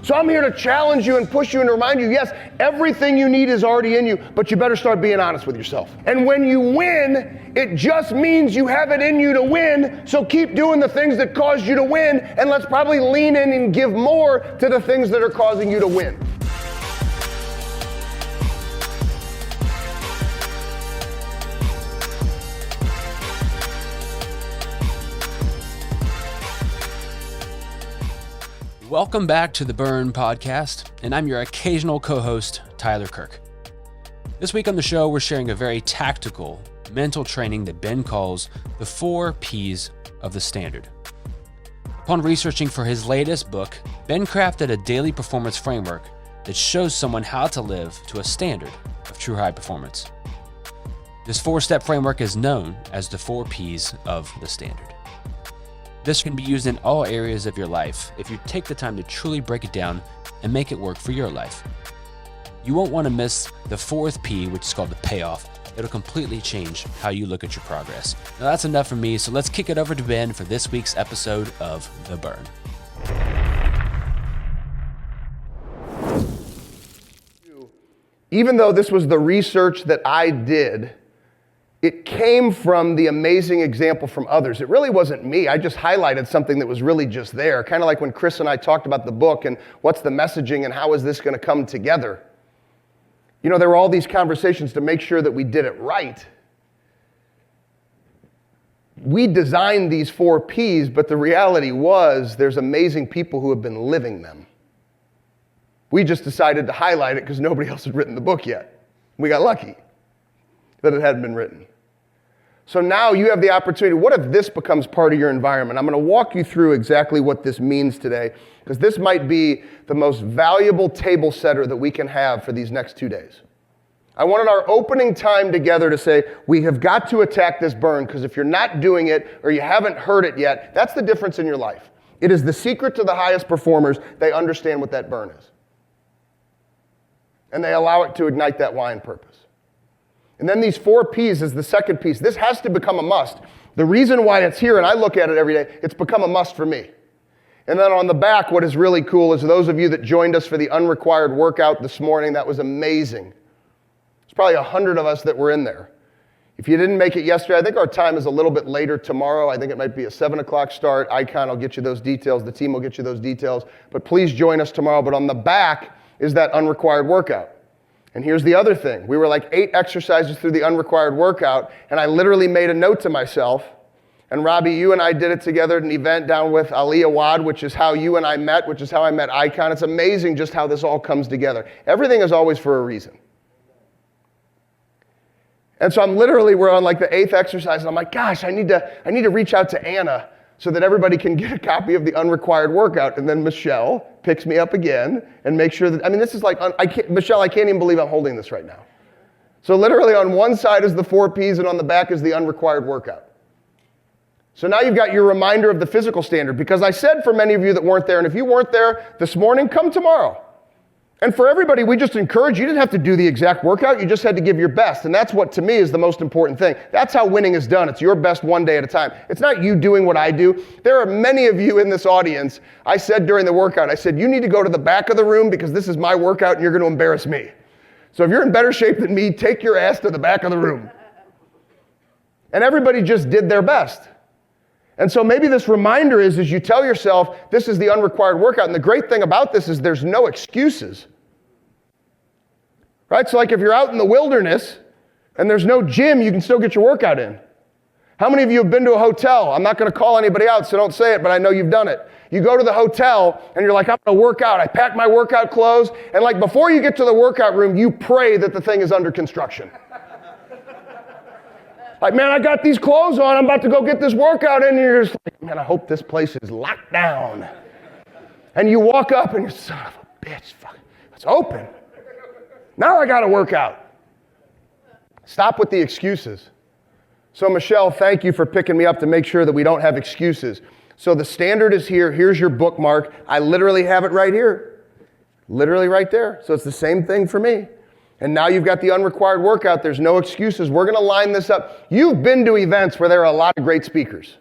So I'm here to challenge you and push you and remind you, yes, everything you need is already in you, but you better start being honest with yourself. And when you win, it just means you have it in you to win, so keep doing the things that caused you to win, and let's probably lean in and give more to the things that are causing you to win. Welcome back to the Burn Podcast, and I'm your occasional co-host, Tyler Kirk. This week on the show, we're sharing a very tactical mental training that Ben calls the 4 Ps of the Standard. Upon researching for his latest book, Ben crafted a daily performance framework that shows someone how to live to a standard of true high performance. This 4-step framework is known as the 4 Ps of the Standard. This can be used in all areas of your life if you take the time to truly break it down and make it work for your life. You won't want to miss the 4th P, which is called the payoff. It'll completely change how you look at your progress. Now that's enough from me, so let's kick it over to Ben for this week's episode of The Burn. Even though this was the research that I did, it came from the amazing example from others. It really wasn't me. I just highlighted something that was really just there. Kind of like when Chris and I talked about the book and what's the messaging and how is this going to come together. You know, there were all these conversations to make sure that we did it right. We designed these 4 Ps, but the reality was there's amazing people who have been living them. We just decided to highlight it because nobody else had written the book yet. We got lucky that it hadn't been written. So now you have the opportunity. What if this becomes part of your environment? I'm going to walk you through exactly what this means today, because this might be the most valuable table setter that we can have for these next 2 days. I wanted our opening time together to say, we have got to attack this burn, because if you're not doing it or you haven't heard it yet, that's the difference in your life. It is the secret to the highest performers. They understand what that burn is. And they allow it to ignite that why and purpose. And then these 4 Ps is the second piece. This has to become a must. The reason why it's here, and I look at it every day, it's become a must for me. And then on the back, what is really cool is those of you that joined us for the unrequired workout this morning, that was amazing. There's probably 100 of us that were in there. If you didn't make it yesterday, I think our time is a little bit later tomorrow. I think it might be a 7 o'clock start. Icon will get you those details. The team will get you those details. But please join us tomorrow. But on the back is that unrequired workout. And here's the other thing. We were like 8 exercises through the unrequired workout, and I literally made a note to myself. And Robbie, you and I did it together at an event down with Ali Awad, which is how you and I met, which is how I met Icon. It's amazing just how this all comes together. Everything is always for a reason. And so we're on like the 8th exercise, and I'm like, gosh, I need to reach out to Anna so that everybody can get a copy of the unrequired workout. And then Michelle picks me up again and makes sure that, this is like, Michelle, I can't even believe I'm holding this right now. So literally on one side is the 4 Ps and on the back is the unrequired workout. So now you've got your reminder of the physical standard, because I said for many of you that weren't there, and if you weren't there this morning, come tomorrow. And for everybody, we just encourage you didn't have to do the exact workout, you just had to give your best. And that's what, to me, is the most important thing. That's how winning is done. It's your best one day at a time. It's not you doing what I do. There are many of you in this audience, I said during the workout, I said, you need to go to the back of the room because this is my workout and you're going to embarrass me. So if you're in better shape than me, take your ass to the back of the room. And everybody just did their best. And so maybe this reminder is you tell yourself, this is the unrequired workout. And the great thing about this is there's no excuses. Right? So like if you're out in the wilderness and there's no gym, you can still get your workout in. How many of you have been to a hotel? I'm not going to call anybody out, so don't say it, but I know you've done it. You go to the hotel and you're like, I'm going to work out. I pack my workout clothes. And like before you get to the workout room, you pray that the thing is under construction. Like, man, I got these clothes on. I'm about to go get this workout in. And you're just like, man, I hope this place is locked down. And you walk up and you're, son of a bitch, fuck, it's open. Now I got to work out. Stop with the excuses. So Michelle, thank you for picking me up to make sure that we don't have excuses. So the standard is here. Here's your bookmark. I literally have it right here. Literally right there. So it's the same thing for me. And now you've got the unrequired workout. There's no excuses. We're going to line this up. You've been to events where there are a lot of great speakers.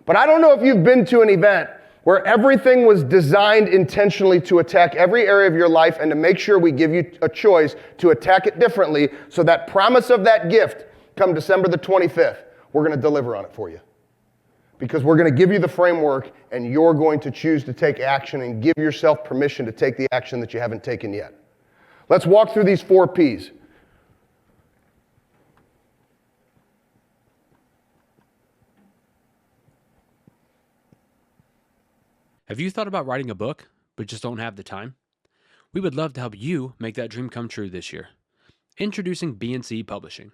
But I don't know if you've been to an event where everything was designed intentionally to attack every area of your life and to make sure we give you a choice to attack it differently, so that promise of that gift, come December the 25th, we're going to deliver on it for you. Because we're going to give you the framework, and you're going to choose to take action and give yourself permission to take the action that you haven't taken yet. Let's walk through these 4 Ps. Have you thought about writing a book, but just don't have the time? We would love to help you make that dream come true this year. Introducing B&C Publishing.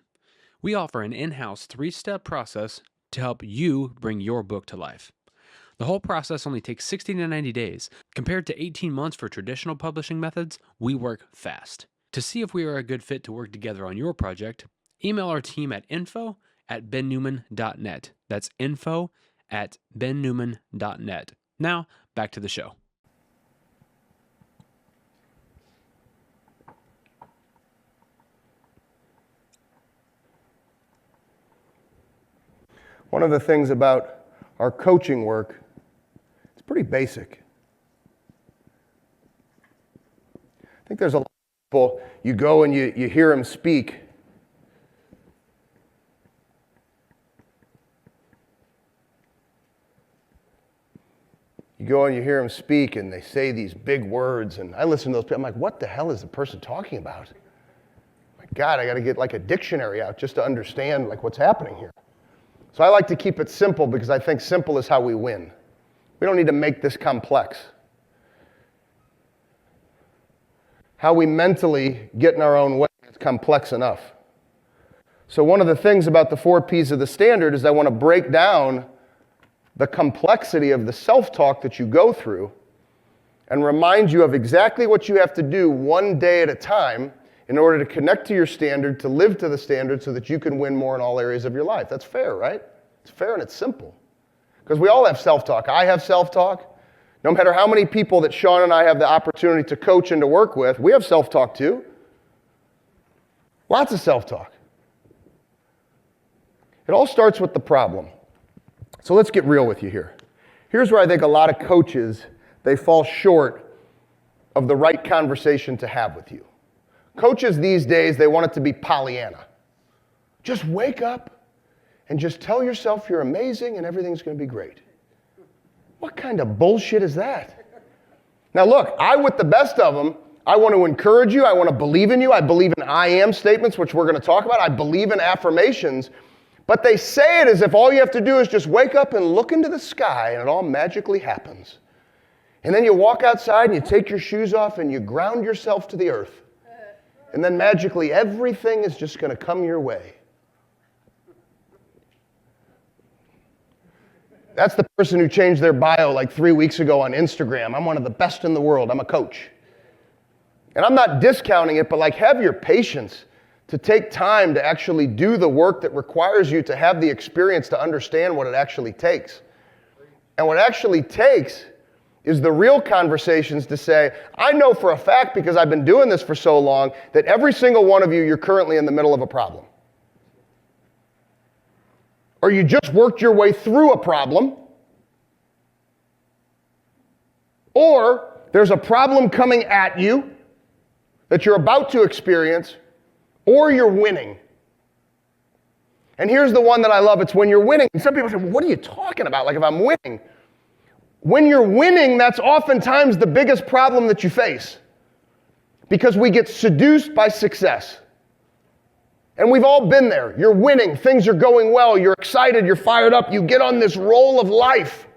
We offer an in-house 3-step process to help you bring your book to life. The whole process only takes 60 to 90 days. Compared to 18 months for traditional publishing methods, we work fast. To see if we are a good fit to work together on your project, email our team at info@bennewman.net. That's info@bennewman.net. Now, back to the show. One of the things about our coaching work, it's pretty basic. I think there's a lot of people, you go and you hear them speak. You go and you hear them speak and they say these big words, and I listen to those people, I'm like, what the hell is the person talking about? My God, I got to get like a dictionary out just to understand like what's happening here. So I like to keep it simple because I think simple is how we win. We don't need to make this complex. How we mentally get in our own way is complex enough. So one of the things about the 4 Ps of the standard is I want to break down the complexity of the self-talk that you go through and remind you of exactly what you have to do one day at a time in order to connect to your standard, to live to the standard so that you can win more in all areas of your life. That's fair, right? It's fair and it's simple. Because we all have self-talk. I have self-talk. No matter how many people that Sean and I have the opportunity to coach and to work with, we have self-talk too. Lots of self-talk. It all starts with the problem. So let's get real with you here. Here's where I think a lot of coaches, they fall short of the right conversation to have with you. Coaches these days, they want it to be Pollyanna. Just wake up and just tell yourself you're amazing and everything's going to be great. What kind of bullshit is that? Now look, with the best of them, I want to encourage you. I want to believe in you. I believe in I am statements, which we're going to talk about. I believe in affirmations. But they say it as if all you have to do is just wake up and look into the sky and it all magically happens. And then you walk outside and you take your shoes off and you ground yourself to the earth. And then magically everything is just going to come your way. That's the person who changed their bio like 3 weeks ago on Instagram. I'm one of the best in the world. I'm a coach. And I'm not discounting it, but like have your patience to take time to actually do the work that requires you to have the experience to understand what it actually takes. And what it actually takes is the real conversations to say, I know for a fact, because I've been doing this for so long, that every single one of you, you're currently in the middle of a problem. Or you just worked your way through a problem. Or there's a problem coming at you that you're about to experience, or you're winning. And here's the one that I love. It's when you're winning. And some people say, well, what are you talking about? Like if I'm winning. When you're winning, that's oftentimes the biggest problem that you face. Because we get seduced by success. And we've all been there. You're winning. Things are going well. You're excited. You're fired up. You get on this roll of life.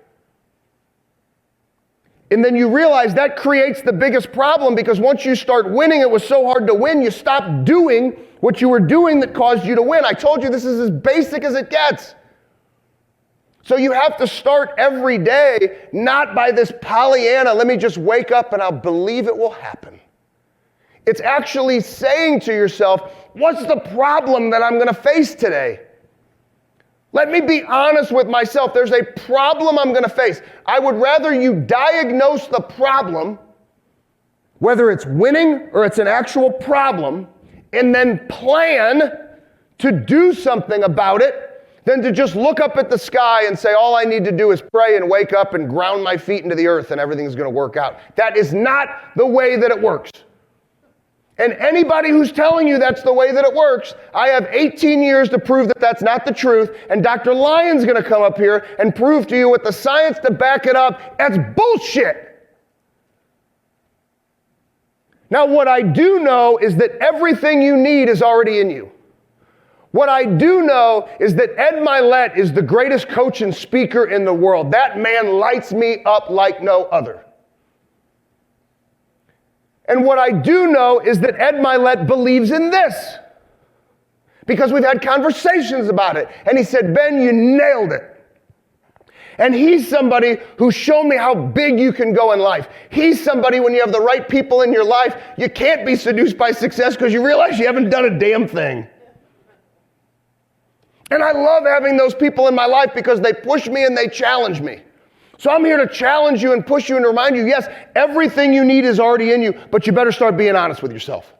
And then you realize that creates the biggest problem because once you start winning, it was so hard to win, you stop doing what you were doing that caused you to win. I told you this is as basic as it gets. So you have to start every day, not by this Pollyanna, let me just wake up and I'll believe it will happen. It's actually saying to yourself, what's the problem that I'm going to face today? Let me be honest with myself. There's a problem I'm going to face. I would rather you diagnose the problem, whether it's winning or it's an actual problem, and then plan to do something about it, than to just look up at the sky and say, all I need to do is pray and wake up and ground my feet into the earth and everything's going to work out. That is not the way that it works. And anybody who's telling you that's the way that it works, I have 18 years to prove that that's not the truth, and Dr. Lyon's going to come up here and prove to you with the science to back it up, that's bullshit. Now, what I do know is that everything you need is already in you. What I do know is that Ed Milet is the greatest coach and speaker in the world. That man lights me up like no other. And what I do know is that Ed Milet believes in this, because we've had conversations about it. And he said, Ben, you nailed it. And he's somebody who's shown me how big you can go in life. He's somebody, when you have the right people in your life, you can't be seduced by success because you realize you haven't done a damn thing. And I love having those people in my life because they push me and they challenge me. So I'm here to challenge you and push you and remind you, yes, everything you need is already in you, but you better start being honest with yourself.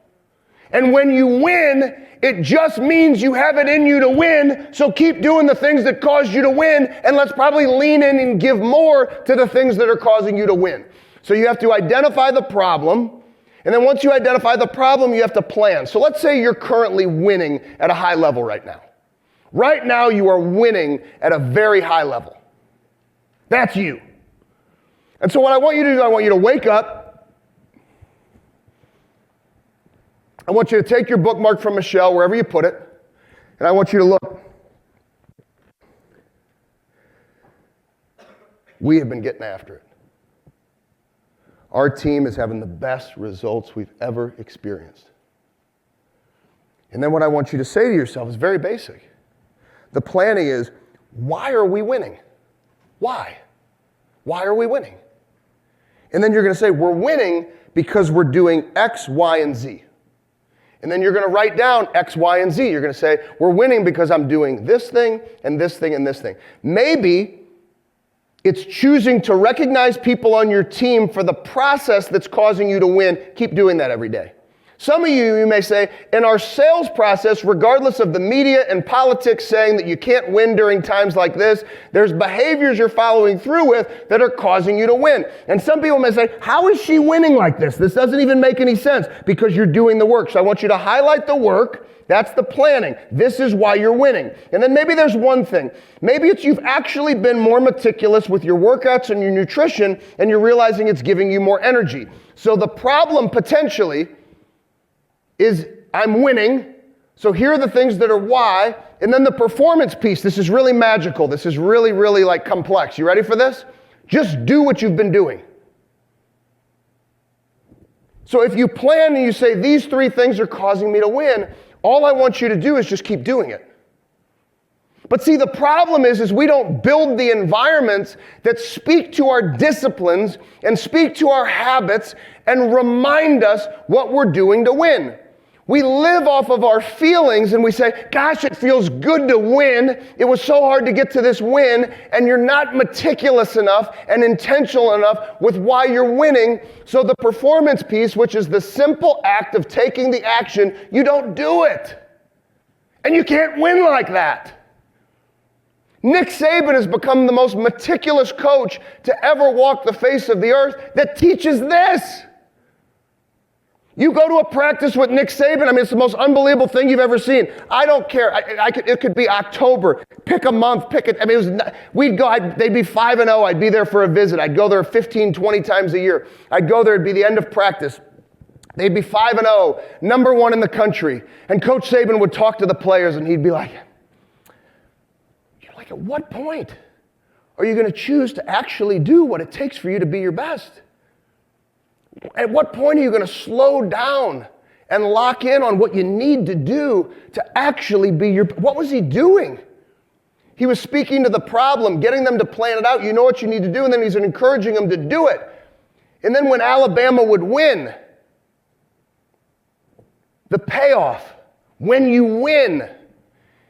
And when you win, it just means you have it in you to win, so keep doing the things that caused you to win, and let's probably lean in and give more to the things that are causing you to win. So you have to identify the problem, and then once you identify the problem, you have to plan. So let's say you're currently winning at a high level right now. Right now, you are winning at a very high level. That's you. And so what I want you to do, I want you to wake up. I want you to take your bookmark from Michelle, wherever you put it, and I want you to look. We have been getting after it. Our team is having the best results we've ever experienced. And then what I want you to say to yourself is very basic. The planning is, why are we winning? Why? Why are we winning? And then you're going to say, we're winning because we're doing X, Y, and Z. And then you're going to write down X, Y, and Z. You're going to say, we're winning because I'm doing this thing, and this thing, and this thing. Maybe it's choosing to recognize people on your team for the process that's causing you to win. Keep doing that every day. Some of you may say, in our sales process, regardless of the media and politics saying that you can't win during times like this, there's behaviors you're following through with that are causing you to win. And some people may say, how is she winning like this? This doesn't even make any sense, because you're doing the work. So I want you to highlight the work. That's the planning. This is why you're winning. And then maybe there's one thing. Maybe it's you've actually been more meticulous with your workouts and your nutrition, and you're realizing it's giving you more energy. So the problem potentially is I'm winning, so here are the things that are why, and then the performance piece. This is really magical. This is really, really like complex. You ready for this? Just do what you've been doing. So if you plan and you say, these three things are causing me to win, all I want you to do is just keep doing it. But see, the problem is we don't build the environments that speak to our disciplines and speak to our habits and remind us what we're doing to win. We live off of our feelings and we say, gosh, it feels good to win. It was so hard to get to this win, and you're not meticulous enough and intentional enough with why you're winning. So the performance piece, which is the simple act of taking the action, you don't do it. And you can't win like that. Nick Saban has become the most meticulous coach to ever walk the face of the earth that teaches this. You go to a practice with Nick Saban, it's the most unbelievable thing you've ever seen. I don't care. It could be October. Pick a month. Pick it. We'd go. They'd be 5-0. I'd be there for a visit. I'd go there 15, 20 times a year. I'd go there. It'd be the end of practice. They'd be 5-0, number one in the country. And Coach Saban would talk to the players, and he'd be like, at what point are you going to choose to actually do what it takes for you to be your best? At what point are you going to slow down and lock in on what you need to do to actually be your... What was he doing? He was speaking to the problem, getting them to plan it out. You know what you need to do, and then he's encouraging them to do it. And then when Alabama would win, the payoff, when you win,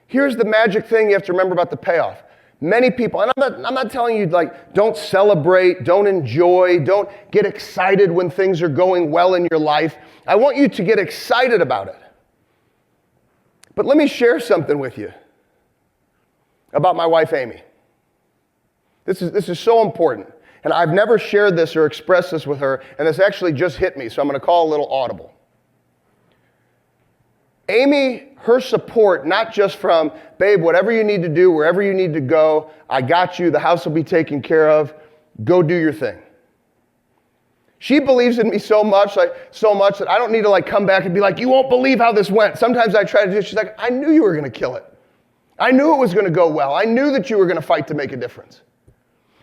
here's the magic thing you have to remember about the payoff. Many people, and I'm not telling you, don't celebrate, don't enjoy, don't get excited when things are going well in your life. I want you to get excited about it. But let me share something with you. about my wife, Amy. This is so important. And I've never shared this or expressed this with her, and this actually just hit me, so I'm going to call a little audible. Amy, her support, not just from, babe, whatever you need to do, wherever you need to go, I got you, the house will be taken care of, go do your thing. She believes in me so much that I don't need to come back and be like, you won't believe how this went. Sometimes I try to do it. She's like, I knew you were going to kill it. I knew it was going to go well. I knew that you were going to fight to make a difference.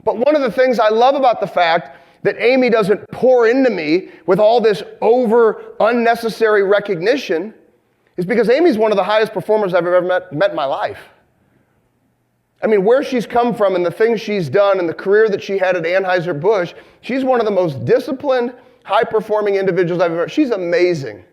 But one of the things I love about the fact that Amy doesn't pour into me with all this unnecessary recognition is because Amy's one of the highest performers I've ever met in my life. I mean, where she's come from and the things she's done and the career that she had at Anheuser-Busch, she's one of the most disciplined, high-performing individuals I've ever. She's amazing.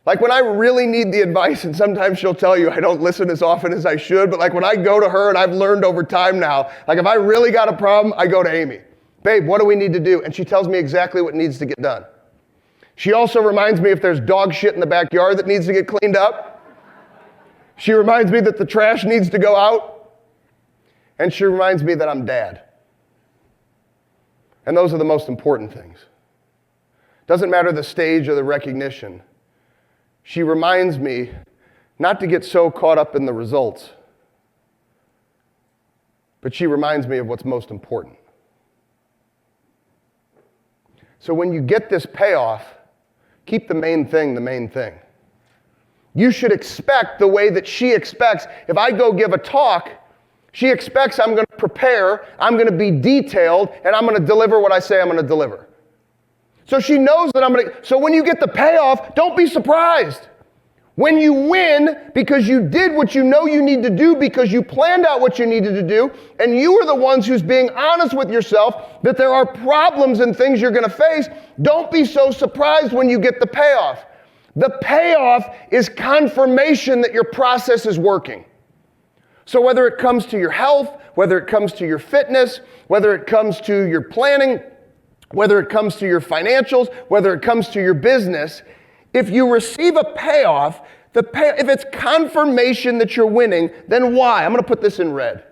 Like when I really need the advice, and sometimes she'll tell you I don't listen as often as I should, but when I go to her, and I've learned over time now, if I really got a problem, I go to Amy. Babe, what do we need to do? And she tells me exactly what needs to get done. She also reminds me if there's dog shit in the backyard that needs to get cleaned up. She reminds me that the trash needs to go out. And she reminds me that I'm dad. And those are the most important things. Doesn't matter the stage or the recognition. She reminds me not to get so caught up in the results, but she reminds me of what's most important. So when you get this payoff, keep the main thing the main thing. You should expect the way that she expects. If I go give a talk, she expects I'm going to prepare, I'm going to be detailed, and I'm going to deliver what I say I'm going to deliver. So she knows that I'm going to. So when you get the payoff, don't be surprised. When you win because you did what you know you need to do, because you planned out what you needed to do, and you are the ones who's being honest with yourself that there are problems and things you're going to face, don't be so surprised when you get the payoff. The payoff is confirmation that your process is working. So whether it comes to your health, whether it comes to your fitness, whether it comes to your planning, whether it comes to your financials, whether it comes to your business, if you receive a payoff, if it's confirmation that you're winning, then why? I'm going to put this in red.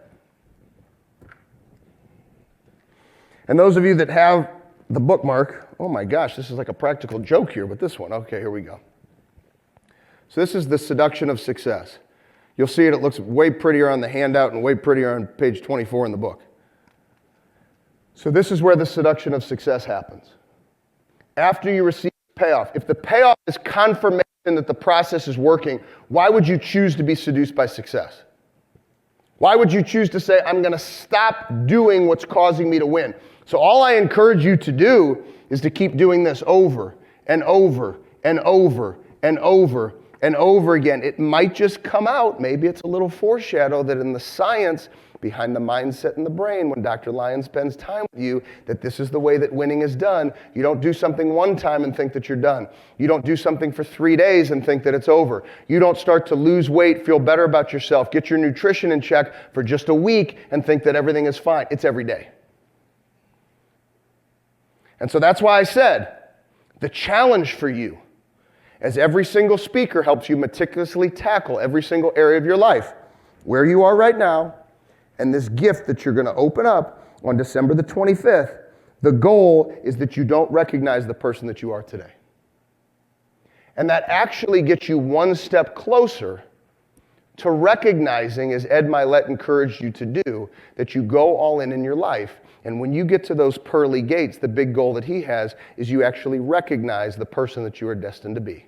And those of you that have the bookmark, oh my gosh, this is like a practical joke here with this one. Okay, here we go. So this is the seduction of success. You'll see it looks way prettier on the handout and way prettier on page 24 in the book. So this is where the seduction of success happens. After you receive the payoff, if the payoff is confirmation that the process is working, why would you choose to be seduced by success? Why would you choose to say, I'm going to stop doing what's causing me to win? So all I encourage you to do is to keep doing this over and over and over and over and over again. It might just come out, maybe it's a little foreshadow that in the science behind the mindset in the brain, when Dr. Lyon spends time with you, that this is the way that winning is done. You don't do something one time and think that you're done. You don't do something for 3 days and think that it's over. You don't start to lose weight, feel better about yourself, get your nutrition in check for just a week and think that everything is fine. It's every day. And so that's why I said, the challenge for you, as every single speaker helps you meticulously tackle every single area of your life, where you are right now, and this gift that you're going to open up on December the 25th, the goal is that you don't recognize the person that you are today. And that actually gets you one step closer to recognizing, as Ed Milet encouraged you to do, that you go all in your life. And when you get to those pearly gates, the big goal that he has is you actually recognize the person that you are destined to be.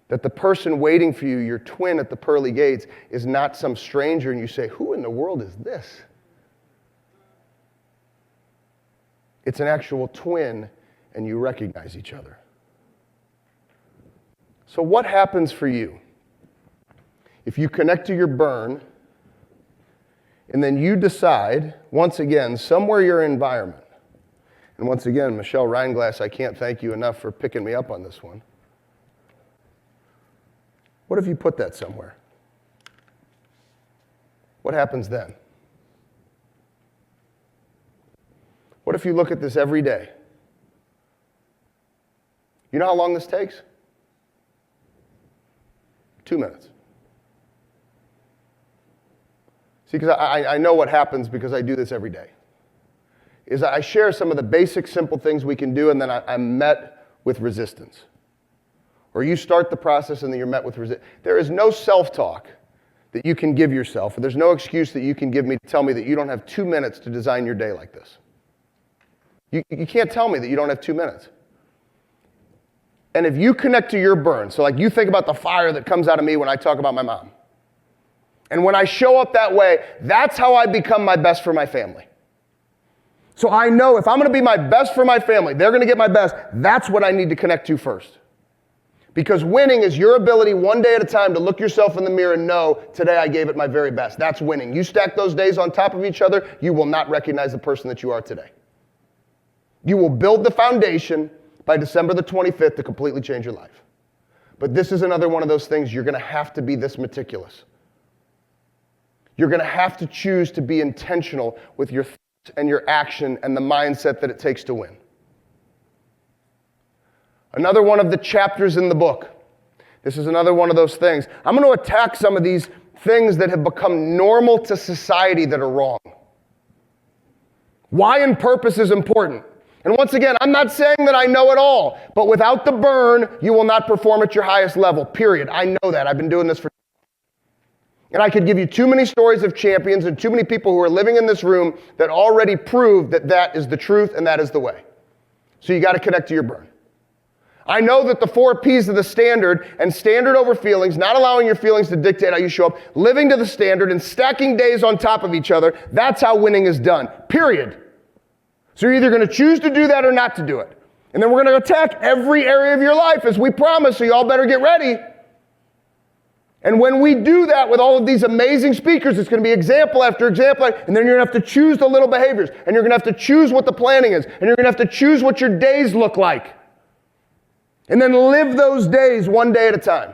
That the person waiting for you, your twin at the pearly gates, is not some stranger and you say, who in the world is this? It's an actual twin and you recognize each other. So what happens for you if you connect to your burn and then you decide, once again, somewhere your environment, and once again, Michelle Reinglass, I can't thank you enough for picking me up on this one. What if you put that somewhere? What happens then? What if you look at this every day? You know how long this takes? 2 minutes. See, because I know what happens because I do this every day, is I share some of the basic, simple things we can do, and then I'm met with resistance. Or you start the process and then you're met with resistance. There is no self-talk that you can give yourself, or there's no excuse that you can give me to tell me that you don't have 2 minutes to design your day like this. You can't tell me that you don't have 2 minutes. And if you connect to your burn, so like you think about the fire that comes out of me when I talk about my mom. And when I show up that way, that's how I become my best for my family. So I know if I'm going to be my best for my family, they're going to get my best, that's what I need to connect to first. Because winning is your ability one day at a time to look yourself in the mirror and know, today I gave it my very best. That's winning. You stack those days on top of each other, you will not recognize the person that you are today. You will build the foundation by December the 25th to completely change your life. But this is another one of those things you're going to have to be this meticulous. You're going to have to choose to be intentional with your thoughts and your action and the mindset that it takes to win. Another one of the chapters in the book. This is another one of those things. I'm going to attack some of these things that have become normal to society that are wrong. Why and purpose is important. And once again, I'm not saying that I know it all, but without the burn, you will not perform at your highest level, period. I know that. I've been doing this for. And I could give you too many stories of champions and too many people who are living in this room that already prove that that is the truth and that is the way. So you got to connect to your burn. I know that the 4 P's of the standard, and standard over feelings, not allowing your feelings to dictate how you show up, living to the standard and stacking days on top of each other, that's how winning is done, period. So you're either going to choose to do that or not to do it. And then we're going to attack every area of your life as we promised, so you all better get ready. And when we do that with all of these amazing speakers, it's going to be example after example, and then you're going to have to choose the little behaviors, and you're going to have to choose what the planning is, and you're going to have to choose what your days look like. And then live those days one day at a time.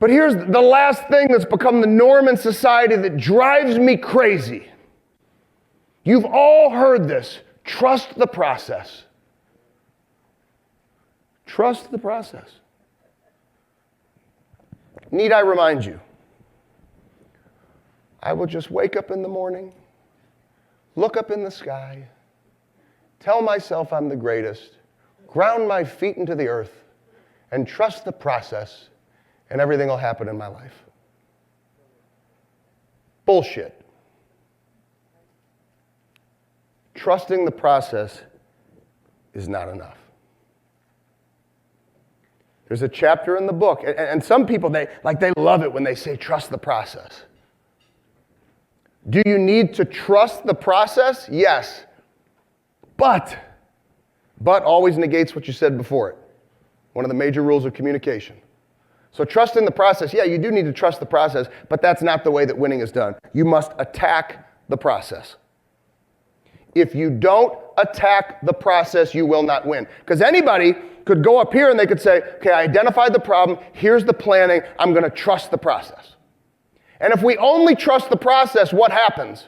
But here's the last thing that's become the norm in society that drives me crazy. You've all heard this. Trust the process. Trust the process. Need I remind you? I will just wake up in the morning, look up in the sky, tell myself I'm the greatest, ground my feet into the earth, and trust the process, and everything will happen in my life. Bullshit. Trusting the process is not enough. There's a chapter in the book, and some people, they love it when they say, trust the process. Do you need to trust the process? Yes. But always negates what you said before it. One of the major rules of communication. So trusting the process, yeah, you do need to trust the process, but that's not the way that winning is done. You must attack the process. If you don't attack the process, you will not win. Because anybody could go up here and they could say, okay, I identified the problem, here's the planning, I'm going to trust the process. And if we only trust the process, what happens?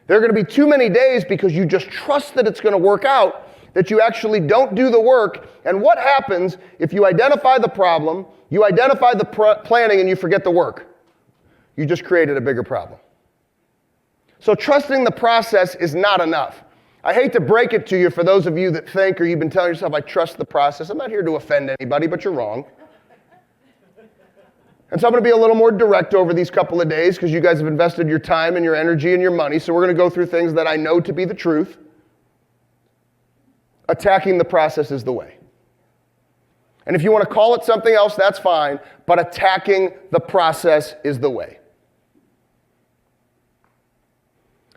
There are going to be too many days because you just trust that it's going to work out, that you actually don't do the work. And what happens if you identify the problem, you identify the planning, and you forget the work? You just created a bigger problem. So trusting the process is not enough. I hate to break it to you for those of you that think, or you've been telling yourself, I trust the process. I'm not here to offend anybody, but you're wrong. And so I'm going to be a little more direct over these couple of days because you guys have invested your time and your energy and your money. So we're going to go through things that I know to be the truth. Attacking the process is the way. And if you want to call it something else, that's fine. But attacking the process is the way.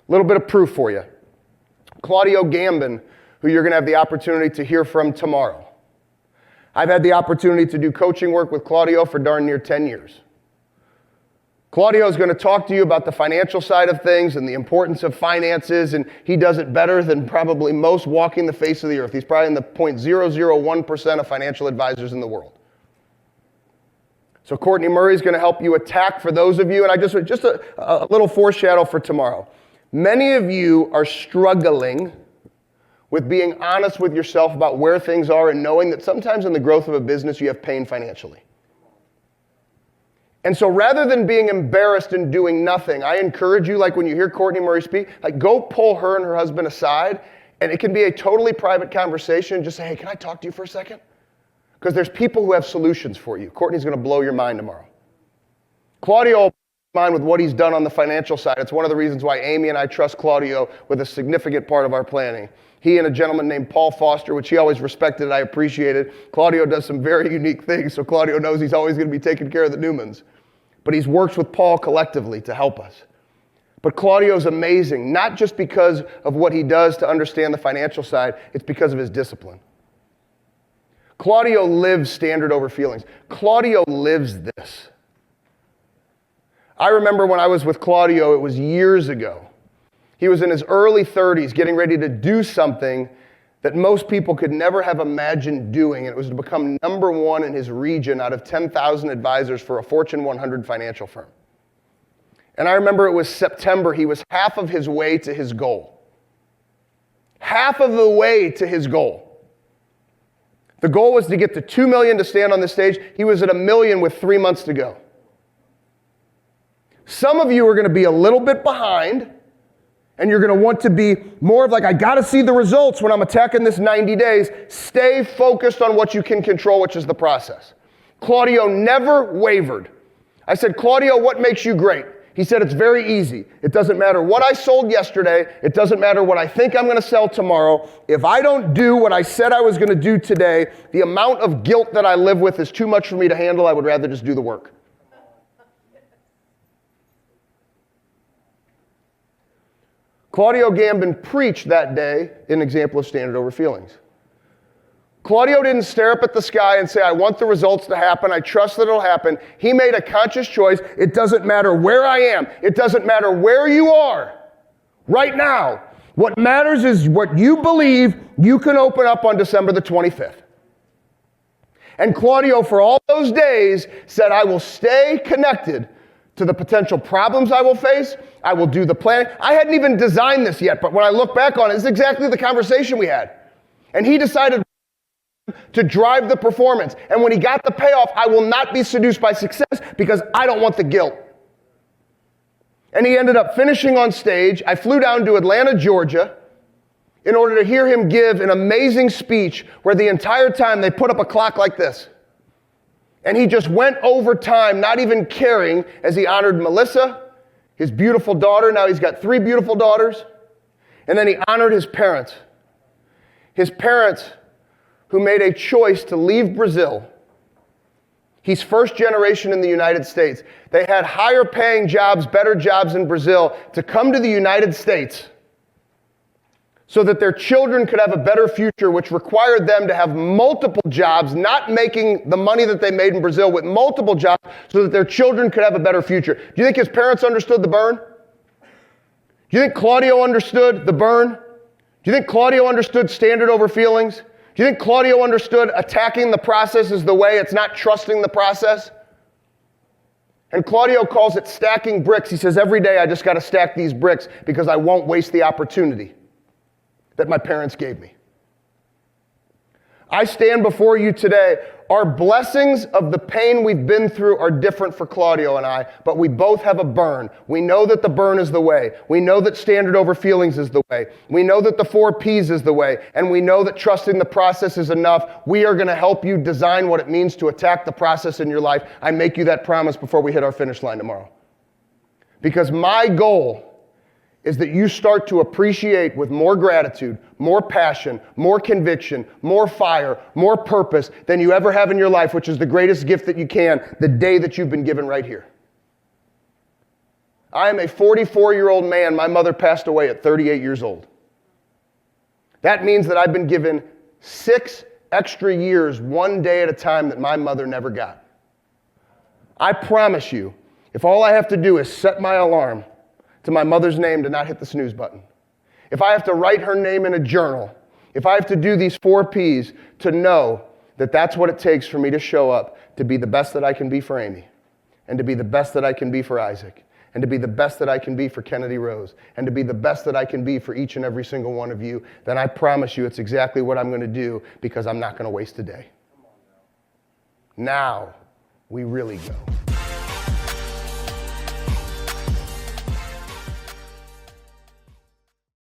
A little bit of proof for you. Claudio Gambin, who you're going to have the opportunity to hear from tomorrow. I've had the opportunity to do coaching work with Claudio for darn near 10 years. Claudio is going to talk to you about the financial side of things and the importance of finances, and he does it better than probably most walking the face of the earth. He's probably in the 0.001% of financial advisors in the world. So Courtney Murray is going to help you attack for those of you, and I just a little foreshadow for tomorrow. Many of you are struggling with being honest with yourself about where things are and knowing that sometimes in the growth of a business you have pain financially. And so rather than being embarrassed and doing nothing, I encourage you, like when you hear Courtney Murray speak, like go pull her and her husband aside, and it can be a totally private conversation. Just say, hey, can I talk to you for a second? Because there's people who have solutions for you. Courtney's going to blow your mind tomorrow. Claudio will blow your mind with what he's done on the financial side. It's one of the reasons why Amy and I trust Claudio with a significant part of our planning. He and a gentleman named Paul Foster, which he always respected and I appreciated. Claudio does some very unique things, so Claudio knows he's always going to be taking care of the Newmans. But he's worked with Paul collectively to help us. But Claudio's amazing, not just because of what he does to understand the financial side, it's because of his discipline. Claudio lives standard over feelings. Claudio lives this. I remember when I was with Claudio, it was years ago. He was in his early 30s getting ready to do something that most people could never have imagined doing, and it was to become number one in his region out of 10,000 advisors for a Fortune 100 financial firm. And I remember it was September. He was half of his way to his goal. Half of the way to his goal. The goal was to get to 2 million to stand on the stage. He was at 1 million with 3 months to go. Some of you are going to be a little bit behind, and you're going to want to be more of like, I got to see the results when I'm attacking this 90 days. Stay focused on what you can control, which is the process. Claudio never wavered. I said, Claudio, what makes you great? He said, it's very easy. It doesn't matter what I sold yesterday. It doesn't matter what I think I'm going to sell tomorrow. If I don't do what I said I was going to do today, the amount of guilt that I live with is too much for me to handle. I would rather just do the work. Claudio Gambin preached that day an example of standard over feelings. Claudio didn't stare up at the sky and say, I want the results to happen. I trust that it'll happen. He made a conscious choice. It doesn't matter where I am. It doesn't matter where you are right now. What matters is what you believe you can open up on December the 25th. And Claudio, for all those days, said, I will stay connected to the potential problems I will face. I will do the planning. I hadn't even designed this yet, but when I look back on it, it's exactly the conversation we had. And he decided to drive the performance. And when he got the payoff, I will not be seduced by success because I don't want the guilt. And he ended up finishing on stage. I flew down to Atlanta, Georgia, in order to hear him give an amazing speech where the entire time they put up a clock like this. And he just went over time, not even caring, as he honored Melissa, his beautiful daughter. Now he's got 3 beautiful daughters. And then he honored his parents. His parents who made a choice to leave Brazil. He's first generation in the United States. They had higher paying jobs, better jobs in Brazil to come to the United States so that their children could have a better future, which required them to have multiple jobs, not making the money that they made in Brazil, with multiple jobs so that their children could have a better future. Do you think his parents understood the burn? Do you think Claudio understood the burn? Do you think Claudio understood standard over feelings? Do you think Claudio understood attacking the process is the way, it's not trusting the process? And Claudio calls it stacking bricks. He says, every day I just got to stack these bricks because I won't waste the opportunity that my parents gave me. I stand before you today. Our blessings of the pain we've been through are different for Claudio and I, but we both have a burn. We know that the burn is the way. We know that standard over feelings is the way. We know that the 4 P's is the way. And we know that trusting the process is enough. We are going to help you design what it means to attack the process in your life. I make you that promise before we hit our finish line tomorrow. Because my goal is that you start to appreciate with more gratitude, more passion, more conviction, more fire, more purpose than you ever have in your life, which is the greatest gift that you can, the day that you've been given right here. I am a 44-year-old man. My mother passed away at 38 years old. That means that I've been given 6 extra years, one day at a time, that my mother never got. I promise you, if all I have to do is set my alarm to my mother's name to not hit the snooze button, if I have to write her name in a journal, if I have to do these 4 P's to know that that's what it takes for me to show up to be the best that I can be for Amy, and to be the best that I can be for Isaac, and to be the best that I can be for Kennedy Rose, and to be the best that I can be for each and every single one of you, then I promise you it's exactly what I'm going to do, because I'm not going to waste a day. Now we really go.